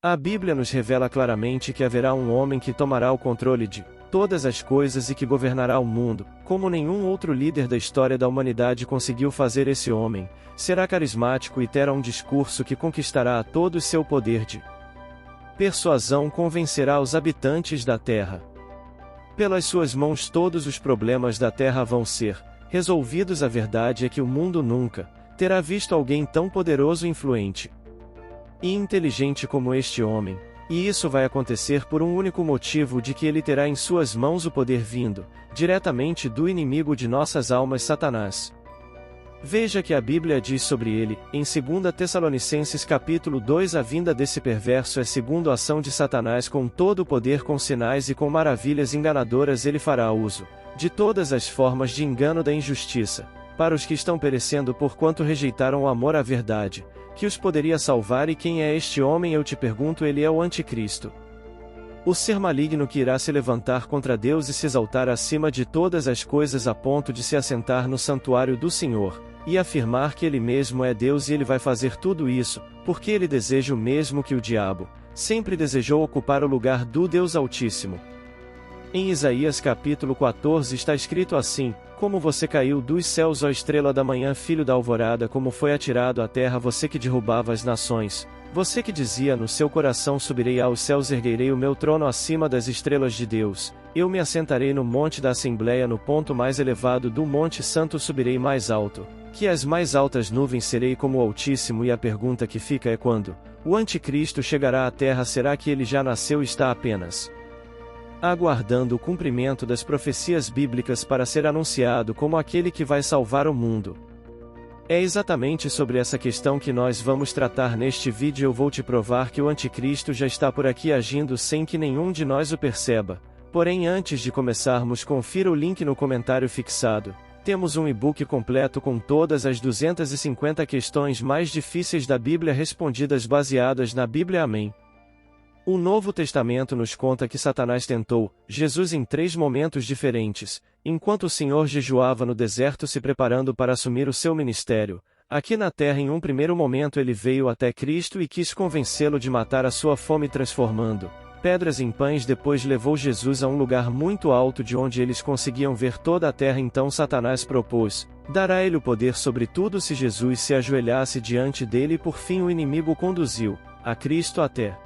A Bíblia nos revela claramente que haverá um homem que tomará o controle de todas as coisas e que governará o mundo, como nenhum outro líder da história da humanidade conseguiu fazer. Esse homem será carismático e terá um discurso que conquistará a todos. Seu poder de persuasão convencerá os habitantes da terra. Pelas suas mãos todos os problemas da terra vão ser resolvidos. A verdade é que o mundo nunca terá visto alguém tão poderoso, influente e inteligente como este homem, e isso vai acontecer por um único motivo: de que ele terá em suas mãos o poder vindo diretamente do inimigo de nossas almas, Satanás. Veja que a Bíblia diz sobre ele, em 2 Tessalonicenses capítulo 2: a vinda desse perverso é segundo a ação de Satanás, com todo o poder, com sinais e com maravilhas enganadoras. Ele fará uso de todas as formas de engano da injustiça, para os que estão perecendo porquanto rejeitaram o amor à verdade, que os poderia salvar. E quem é este homem? Eu te pergunto. Ele é o Anticristo, o ser maligno que irá se levantar contra Deus e se exaltar acima de todas as coisas, a ponto de se assentar no santuário do Senhor e afirmar que ele mesmo é Deus. E ele vai fazer tudo isso porque ele deseja o mesmo que o diabo sempre desejou: ocupar o lugar do Deus Altíssimo. Em Isaías capítulo 14 está escrito assim: como você caiu dos céus, ó estrela da manhã, filho da alvorada, como foi atirado à terra você que derrubava as nações, você que dizia no seu coração: subirei aos céus, erguerei o meu trono acima das estrelas de Deus, eu me assentarei no monte da Assembleia, no ponto mais elevado do Monte Santo, subirei mais alto que as mais altas nuvens, serei como o Altíssimo. E a pergunta que fica é: quando o Anticristo chegará à terra? Será que ele já nasceu e está apenas aguardando o cumprimento das profecias bíblicas para ser anunciado como aquele que vai salvar o mundo? É exatamente sobre essa questão que nós vamos tratar neste vídeo. Eu vou te provar que o Anticristo já está por aqui agindo sem que nenhum de nós o perceba. Porém, antes de começarmos, confira o link no comentário fixado. Temos um e-book completo com todas as 250 questões mais difíceis da Bíblia respondidas baseadas na Bíblia. Amém. O Novo Testamento nos conta que Satanás tentou Jesus em 3 momentos diferentes, enquanto o Senhor jejuava no deserto se preparando para assumir o seu ministério. Aqui na terra, em um primeiro momento, ele veio até Cristo e quis convencê-lo de matar a sua fome, transformando pedras em pães. Depois levou Jesus a um lugar muito alto de onde eles conseguiam ver toda a terra. Então Satanás propôs dar a ele o poder sobre tudo se Jesus se ajoelhasse diante dele. E por fim o inimigo conduziu a Cristo até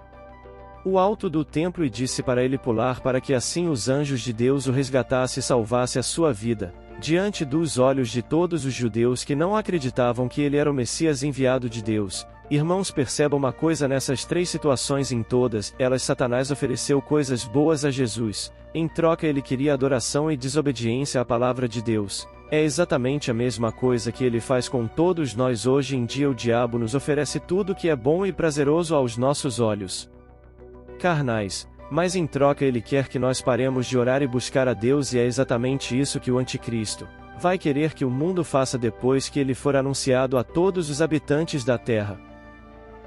o alto do templo e disse para ele pular, para que assim os anjos de Deus o resgatassem e salvasse a sua vida, diante dos olhos de todos os judeus que não acreditavam que ele era o Messias enviado de Deus. Irmãos, perceba uma coisa: nessas 3 situações, em todas elas Satanás ofereceu coisas boas a Jesus. Em troca ele queria adoração e desobediência à palavra de Deus. É exatamente a mesma coisa que ele faz com todos nós hoje em dia. O diabo nos oferece tudo que é bom e prazeroso aos nossos olhos carnais, mas em troca ele quer que nós paremos de orar e buscar a Deus. E é exatamente isso que o Anticristo vai querer que o mundo faça depois que ele for anunciado a todos os habitantes da terra.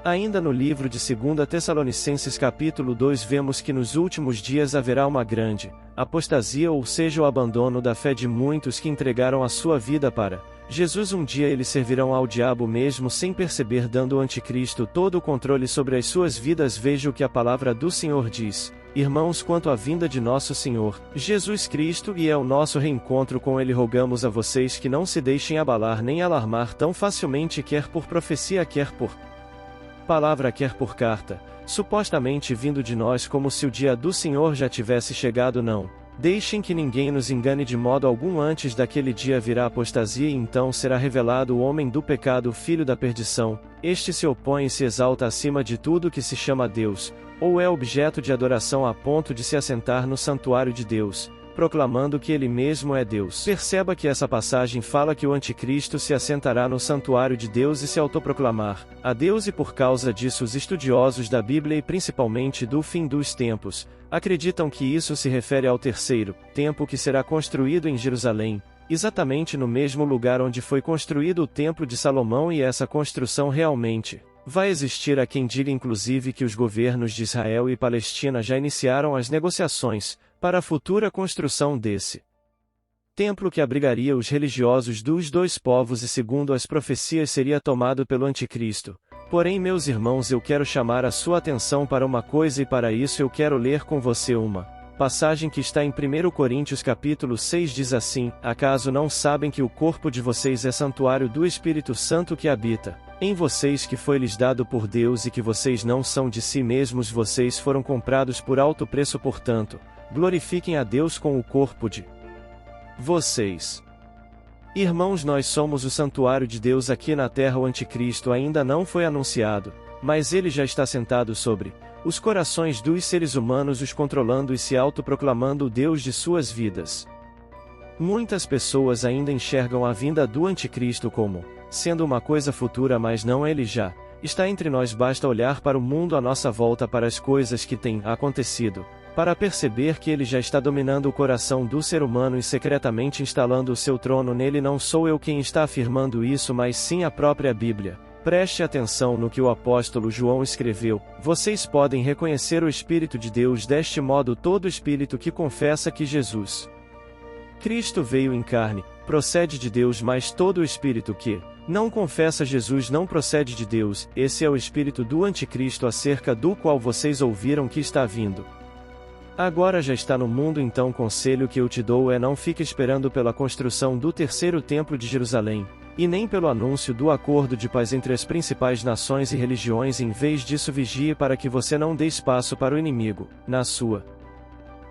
Ainda no livro de 2 Tessalonicenses capítulo 2 vemos que nos últimos dias haverá uma grande apostasia, ou seja, o abandono da fé de muitos que entregaram a sua vida para Jesus. Um dia eles servirão ao diabo mesmo sem perceber, dando ao Anticristo todo o controle sobre as suas vidas. Veja o que a palavra do Senhor diz, irmãos, quanto à vinda de nosso Senhor Jesus Cristo e ao nosso reencontro com ele, rogamos a vocês que não se deixem abalar nem alarmar tão facilmente, quer por profecia, quer por palavra, quer por carta, supostamente vindo de nós, como se o dia do Senhor já tivesse chegado. Não deixem que ninguém nos engane de modo algum. Antes daquele dia virá a apostasia e então será revelado o homem do pecado, o filho da perdição. Este se opõe e se exalta acima de tudo que se chama Deus, ou é objeto de adoração, a ponto de se assentar no santuário de Deus, proclamando que ele mesmo é Deus. Perceba que essa passagem fala que o Anticristo se assentará no santuário de Deus e se autoproclamar a Deus, e por causa disso os estudiosos da Bíblia e principalmente do fim dos tempos acreditam que isso se refere ao terceiro templo que será construído em Jerusalém, exatamente no mesmo lugar onde foi construído o Templo de Salomão. E essa construção realmente vai existir. Há quem diga inclusive que os governos de Israel e Palestina já iniciaram as negociações para a futura construção desse templo que abrigaria os religiosos dos 2 povos e, segundo as profecias, seria tomado pelo Anticristo. Porém, meus irmãos, eu quero chamar a sua atenção para uma coisa, e para isso eu quero ler com você uma passagem que está em 1 Coríntios capítulo 6. Diz assim: acaso não sabem que o corpo de vocês é santuário do Espírito Santo que habita em vocês, que foi-lhes dado por Deus, e que vocês não são de si mesmos, vocês foram comprados por alto preço? Portanto, glorifiquem a Deus com o corpo de vocês. Irmãos, nós somos o santuário de Deus aqui na terra. O anticristo ainda não foi anunciado, mas ele já está sentado sobre os corações dos seres humanos, os controlando e se autoproclamando o Deus de suas vidas. Muitas pessoas ainda enxergam a vinda do anticristo como sendo uma coisa futura, mas não, ele já está entre nós. Basta olhar para o mundo à nossa volta, para as coisas que têm acontecido, para perceber que ele já está dominando o coração do ser humano e secretamente instalando o seu trono nele. Não sou eu quem está afirmando isso, mas sim a própria Bíblia. Preste atenção no que o apóstolo João escreveu: vocês podem reconhecer o Espírito de Deus deste modo: todo espírito que confessa que Jesus Cristo veio em carne procede de Deus, mas todo espírito que não confessa Jesus não procede de Deus. Esse é o espírito do anticristo, acerca do qual vocês ouviram que está vindo. Agora já está no mundo. Então, o conselho que eu te dou é: não fique esperando pela construção do terceiro templo de Jerusalém, e nem pelo anúncio do acordo de paz entre as principais nações e religiões. Em vez disso, vigie para que você não dê espaço para o inimigo na sua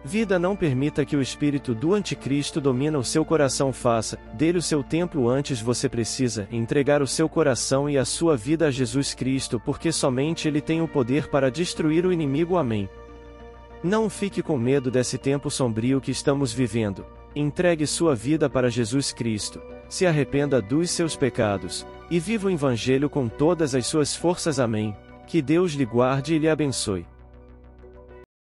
vida. Não permita que o espírito do anticristo domine o seu coração. Faça dele o seu templo. Antes, você precisa entregar o seu coração e a sua vida a Jesus Cristo, porque somente ele tem o poder para destruir o inimigo. Amém. Não fique com medo desse tempo sombrio que estamos vivendo. Entregue sua vida para Jesus Cristo, se arrependa dos seus pecados, e viva o Evangelho com todas as suas forças. Amém. Que Deus lhe guarde e lhe abençoe.